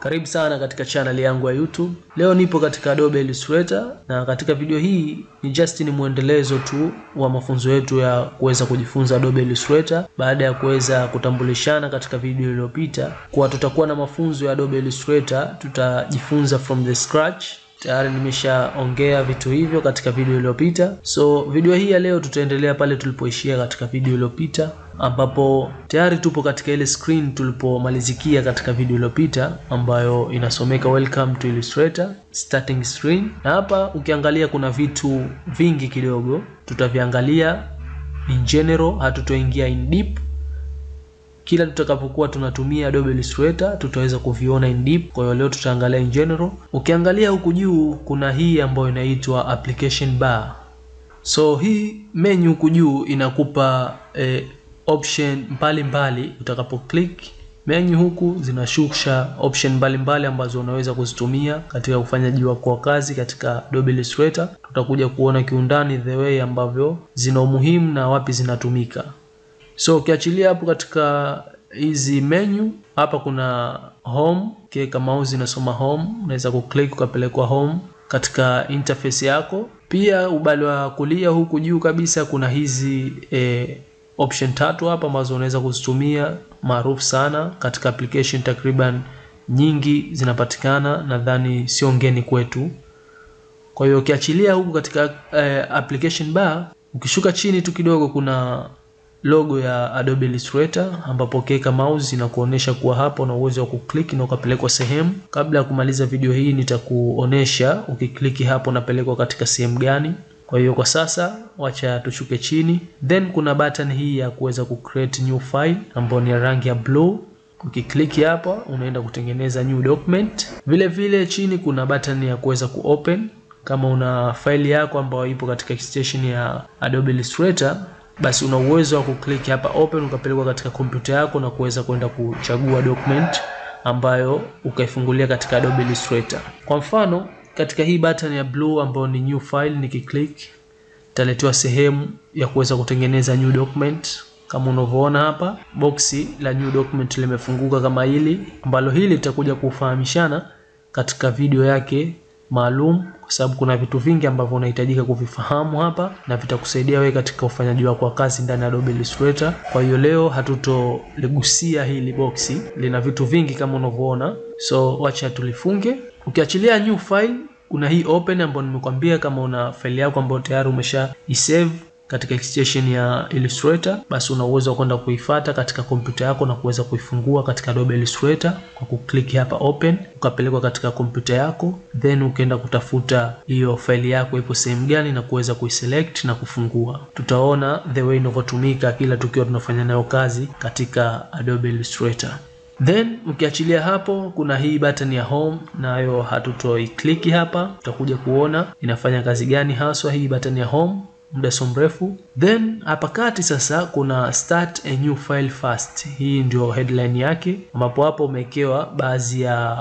Karibu sana katika channel yangu ya YouTube. Leo nipo katika Adobe Illustrator na katika video hii ni muendelezo tu wa mafunzo yetu ya kuweza kujifunza Adobe Illustrator baada ya kuweza kutambulishana katika video iliyopita kwa tutakuwa na mafunzo ya Adobe Illustrator, tutajifunza from the scratch. Tayari nimeshaongea vitu hivyo katika video iliyopita. So video hii ya leo tutaendelea pale tulipoishia katika video iliyopita, ambapo tayari tupo katika ile screen tulipomalizikia katika video iliyopita ambayo inasomeka welcome to Illustrator starting screen. Na hapa ukiangalia kuna vitu vingi kidogo, tutaviangalia in general, hatutoingia in deep. Kila tutakapokuwa tunatumia Adobe Illustrator tutaweza kuviona in deep. Kwa hiyo leo tutaangalia in general. Ukiangalia huku juu kuna hii ambayo inaitwa application bar. So hii menu huku juu inakupa option mbalimbali. Utakapo click menu huku zinashusha option mbalimbali ambazo unaweza kuzitumia katika ufanyaji wako wa kazi katika Adobe Illustrator. Tutakuja kuona kiundani the way ambavyo zina umuhimu na wapi zinatumika. So ukiachilia hapo katika hizi menu, hapa kuna home, ukiweka mouse inasoma home, unaweza kuclick ukapelekwa home katika interface yako. Pia ubali wa kulia huku juu kabisa kuna hizi option tatu hapa ambazo unaweza kuzitumia, maarufu sana katika application, takriban nyingi zinapatikana, nadhani sio ngeni kwetu. Kwa hiyo ukiachilia huku katika application bar, ukishuka chini tu kidogo kuna logo ya Adobe Illustrator ambapo ukiweka mouse inakuonesha kuwa hapo na uwezo wa kuclick na ukapelekwa sehemu. Kabla ya kumaliza video hii nitakuonesha ukiklik hapo unapelekwa katika sehemu gani. Kwa hiyo kwa sasa wacha tushuke chini. Then kuna button hii ya kuweza kucreate new file ambayo ni ya rangi ya blue. Ukiklik hapa unaenda kutengeneza new document. Vile vile chini kuna button ya kuweza kuopen. Kama una file yako ambayo ipo katika extension ya Adobe Illustrator, basi una uwezo wa kuclick hapa open ukapelekwa katika kompyuta yako na kuweza kwenda kuchagua document ambayo ukaifungulia katika Adobe Illustrator. Kwa mfano katika hii button ya blue ambayo ni new file, nikiclick taletewa sehemu ya kuweza kutengeneza new document. Kama unavyoona hapa boxi la new document limefunguka kama hili, ambalo hili litakuja kufahamishana katika video yake maalum, kwa sababu kuna vitu vingi ambavyo unahitajika kuvifahamu hapa na vitakusaidia wewe katika ufanyaji wako wa kazi ndani ya Adobe Illustrator. Kwa hiyo leo hatutoligusia hili boxi, lina vitu vingi kama unavyoona. So wacha tulifunge. Ukiachilia new file kuna hii open ambayo nimekwambia kama una file yako ambayo tayari umesha isave katika extension ya Illustrator, basi una uwezo wa kwenda kuifuata katika kompyuta yako na kuweza kuifungua katika Adobe Illustrator kwa kuclick hapa open, ukapelekwa katika kompyuta yako, then ukaenda kutafuta hiyo file yako ipo sehemu gani na kuweza kuiselect na kufungua. Tutaona the way inavyotumika kila tukiwa tunafanya nayo kazi katika Adobe Illustrator. Then ukiachilia hapo kuna hii button ya home, nayo hatutoi click hapa. Tutakuja kuona inafanya kazi gani haswa hii button ya home muda so mrefu. Then hapa kati sasa kuna start a new file first. Hii ndio headline yake, ambapo hapo umewekewa baadhi ya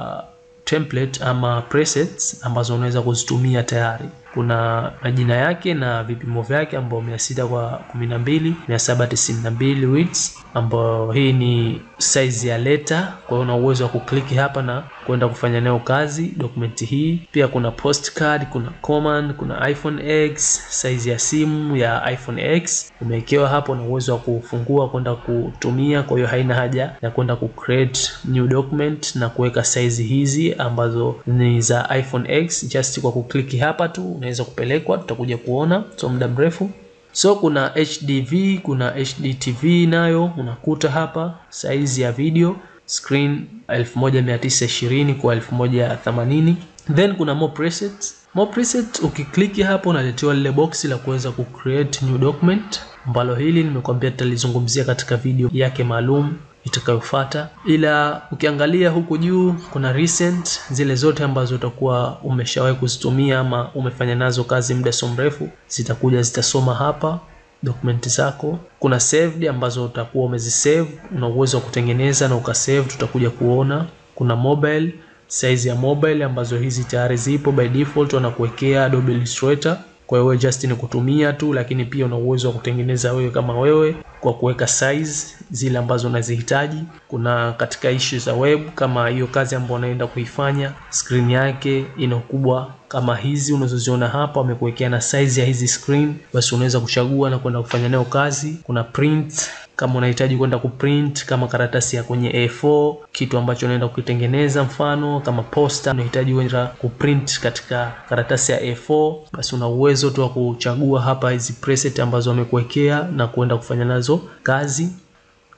template ama presets ambazo unaweza kuzitumia tayari. Kuna majina yake na vipimo vyake ambao 600 kwa 12, 792 width, ambao hii ni size ya letter. Kwa hiyo una uwezo wa kuclick hapa na kwenda kufanya nayo kazi document hii. Pia kuna postcard, kuna command, kuna iPhone X, size ya simu ya iPhone X umewekewa hapo na uwezo wa kufungua kwenda kutumia. Kwa hiyo haina haja ya kwenda kucreate new document na kuweka size hizi ambazo ni za iPhone X. Just kwa kuclick hapa tu unaweza kupelekwa, tutakuja kuona so muda mrefu. So kuna HDV, kuna HDTV, nayo unakuta hapa size ya video screen 1920 kwa 1080. Then kuna more presets. More presets ukiklik hapo unaletewa lile box la kuweza kucreate new document, ambalo hili nimekwambia tutalizungumzia katika video yake maalum itakayofuata. Ila ukiangalia huku juu kuna recent, zile zote ambazo utakuwa umeshawahi kuzitumia ama umefanya nazo kazi muda so mrefu zitakuja zitasoma hapa document zako. Kuna saved ambazo utakuwa umezisave, una uwezo wa kutengeneza na ukasave, tutakuja kuona. Kuna mobile, size ya mobile ambazo hizi tayari zipo by default wanakuwekea Adobe Illustrator. Kwa Kwa hiyo just ni kutumia tu, lakini pia una uwezo wa kutengeneza wewe kama wewe kwa kuweka size zile ambazo unazihitaji. Kuna katika ishu za web, kama hiyo kazi ambayo unaenda kuifanya, screen yake ina ukubwa kama hizi unazoziona hapa, wamekuwekea na size ya hizi screen, basi unaweza kuchagua na kwenda kufanya nayo kazi. Kuna print, kama unahitaji kwenda kuprint kama karatasi ya kwenye A4, kitu ambacho unaenda kukitengeneza, mfano kama poster unahitaji kwenda kuprint katika karatasi ya A4, basi una uwezo tu wa kuchagua hapa hizi preset ambazo wamekuwekea na kwenda kufanya nazo kazi.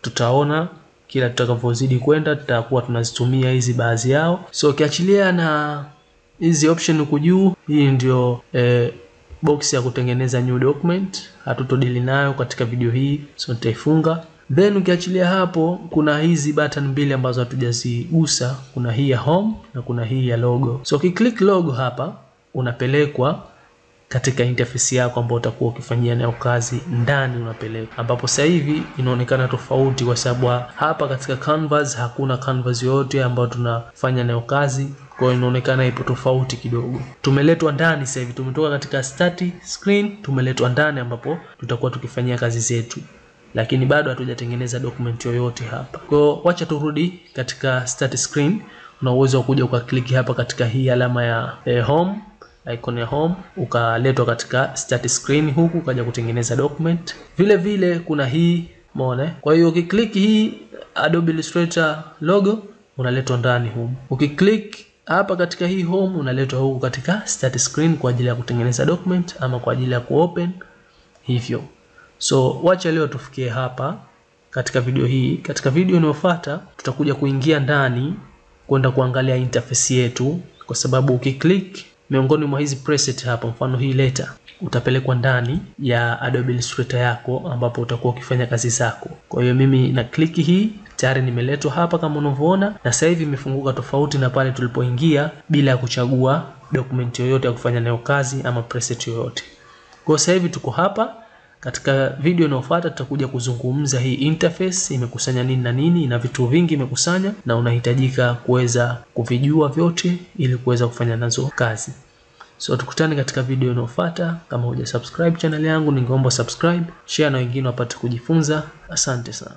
Tutaona kila tutakavyozidi kwenda tutakuwa tunazitumia hizi baadhi yao. So ukiachilia na hizi option huku juu, hii ndio box ya kutengeneza new document, hatutodili nayo katika video hii, so nitaifunga. Then ukiachilia hapo, kuna hizi button mbili ambazo hatujazigusa, kuna hii ya home na kuna hii ya logo. So ukiklik logo hapa, unapelekwa katika interface yako ambayo utakuwa ukifanyia nayo kazi ndani, unapeleka ambapo sasa hivi inaonekana tofauti, kwa sababu hapa katika canvas hakuna canvas yote ambayo tunafanya nayo kazi, kwa hiyo inaonekana ipo tofauti kidogo. Tumeletwa ndani sasa hivi, tumetoka katika start screen, tumeletwa ndani ambapo tutakuwa tukifanyia kazi zetu, lakini bado hatujatengeneza document yoyote hapa. Kwa hiyo wacha turudi katika start screen. Una uwezo wa kuja ukaklik hapa katika hii alama ya home, icon ya home, ukaletwa katika start screen huku ukaja kutengeneza document. Vile vile kuna hii, umeona? Kwa hiyo ukiklik hii Adobe Illustrator logo, unaletwa ndani huko. Ukiklik hapa katika hii home, unaletwa huku katika start screen kwa ajili ya kutengeneza document ama kwa ajili ya kuopen hivyo. So wacha leo tufikie hapa katika video hii. Katika video inayofuata tutakuja kuingia ndani kwenda kuangalia interface yetu, kwa sababu ukiklik miongoni mwa hizi preset hapa, mfano hii letter, utapelekwa ndani ya Adobe Illustrator yako ambapo utakuwa ukifanya kazi zako. Kwa hiyo mimi na click hii, tayari nimeletwa hapa kama unavyoona, na sasa hivi imefunguka tofauti na pale tulipoingia bila ya kuchagua document yoyote ya kufanya nayo kazi ama preset yoyote. Kwa sasa hivi tuko hapa. Katika video inayofuata tutakuja kuzungumza hii interface imekusanya nini na nini, na vitu vingi imekusanya na unahitajika kuweza kuvijua vyote ili kuweza kufanya nazo kazi. So tukutane katika video inayofuata. Kama hujasubscribe channel yangu, ningeomba subscribe, share na wengine wapate kujifunza. Asante sana.